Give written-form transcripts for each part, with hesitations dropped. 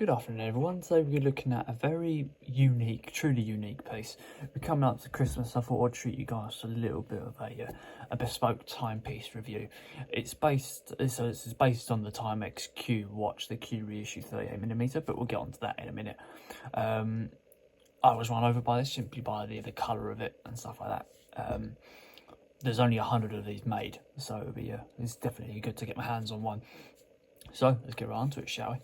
Good afternoon everyone. Today we're looking at a very unique, truly unique piece. We're coming up to Christmas, I thought I'd treat you guys to a little bit of a bespoke timepiece review. It's based on the Timex Q watch, the Q Reissue 38mm, but we'll get onto that in a minute. I was run over by this simply by the colour of it and stuff like that. There's only 100 of these made, so it's definitely good to get my hands on one. So let's get right onto it, shall we?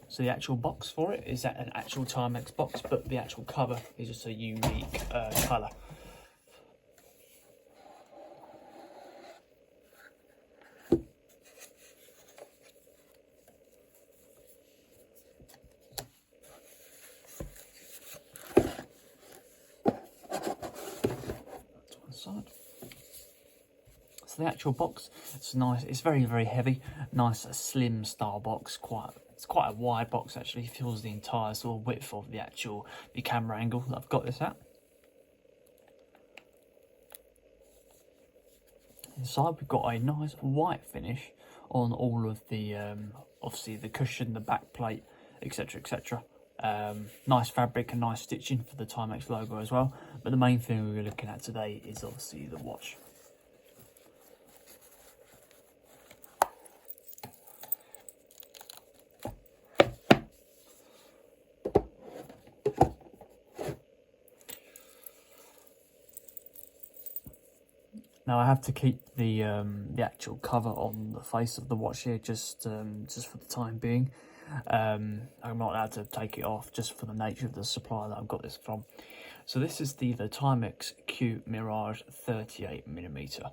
So the actual box for it is an actual Timex box, but the actual cover is just a unique colour. That's one side. So the actual box, it's nice. It's very, very heavy. Nice, slim style box. It's quite a wide box actually. It fills the entire sort of width of the camera angle that I've got this at. Inside we've got a nice white finish on all of the obviously the cushion, the back plate, etc, etc. Nice fabric and nice stitching for the Timex logo as well. But the main thing we're looking at today is obviously the watch. Now I have to keep the actual cover on the face of the watch here, just for the time being. I'm not allowed to take it off, just for the nature of the supplier that I've got this from. So this is the Timex Q Mirage 38mm.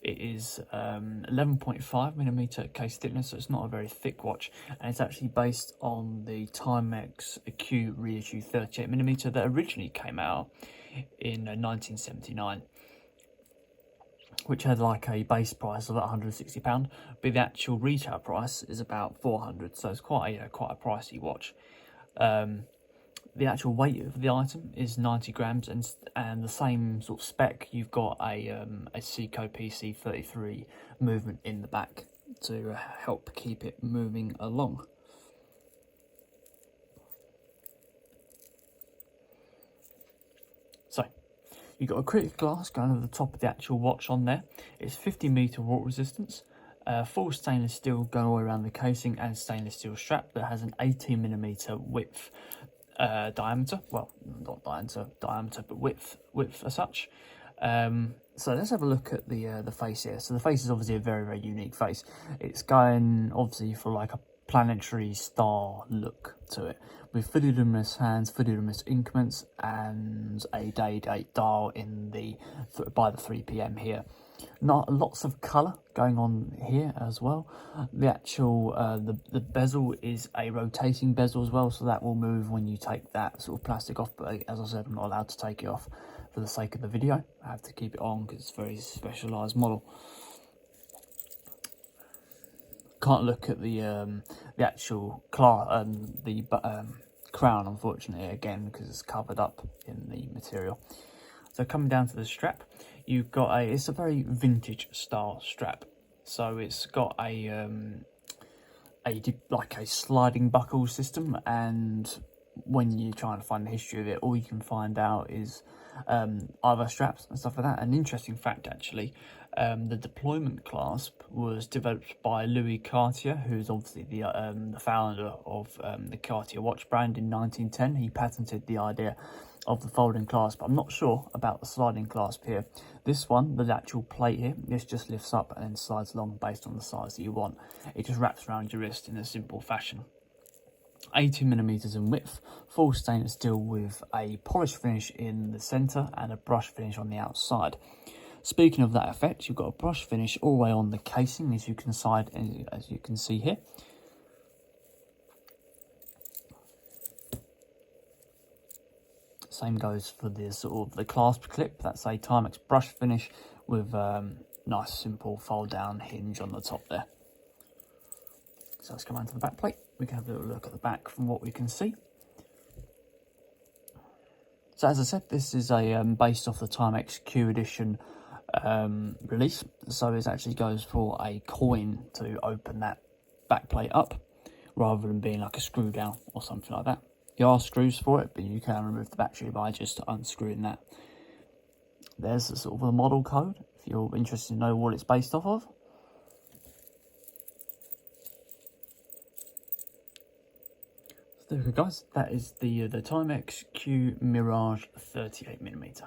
It is 11.5mm case thickness, so it's not a very thick watch, and it's actually based on the Timex Q Reissue 38mm that originally came out in 1979. Which had like a base price of £160, but the actual retail price is about £400, so it's quite a pricey watch. The actual weight of the item is 90 grams, and the same sort of spec. You've got a Seiko PC33 movement in the back to help keep it moving along. So you've got a critic glass going over the top of the actual watch on there. It's 50-metre water resistance, full stainless steel going all around the casing, and stainless steel strap that has an 18mm width diameter. Well, not diameter, but width as such. So let's have a look at the face here. So the face is obviously a very, very unique face. It's going obviously for like a planetary star look to it, with fully luminous hands, fully luminous increments, and a day-date dial in by the 3 PM here. Not lots of colour going on here as well. The actual the bezel is a rotating bezel as well, so that will move when you take that sort of plastic off. But as I said, I'm not allowed to take it off for the sake of the video. I have to keep it on because it's a very specialised model. Can't look at the actual crown, unfortunately, again, because it's covered up in the material. So coming down to the strap, you've got it's a very vintage style strap. So it's got like a sliding buckle system, and when you're trying to find the history of it, all you can find out is other straps and stuff like that. An interesting fact, actually, the deployment clasp was developed by Louis Cartier, who's obviously the founder of the Cartier watch brand in 1910. He patented the idea of the folding clasp. I'm not sure about the sliding clasp here. This one, the actual plate here, this just lifts up and then slides along based on the size that you want. It just wraps around your wrist in a simple fashion. 18mm in width, full stainless steel with a polished finish in the centre and a brush finish on the outside. Speaking of that effect, you've got a brush finish all the way on the casing, as you can see here. Same goes for the sort of the clasp clip. That's a Timex brush finish with nice simple fold down hinge on the top there. So let's come on to the back plate. We can have a little look at the back from what we can see. So as I said, this is a based off the Timex Q edition release. So it actually goes for a coin to open that back plate up, rather than being like a screw down or something like that. There are screws for it, but you can remove the battery by just unscrewing that. There's a sort of a model code if you're interested to know what it's based off of. So there we go, guys. That is the Timex Q Mirage 38mm.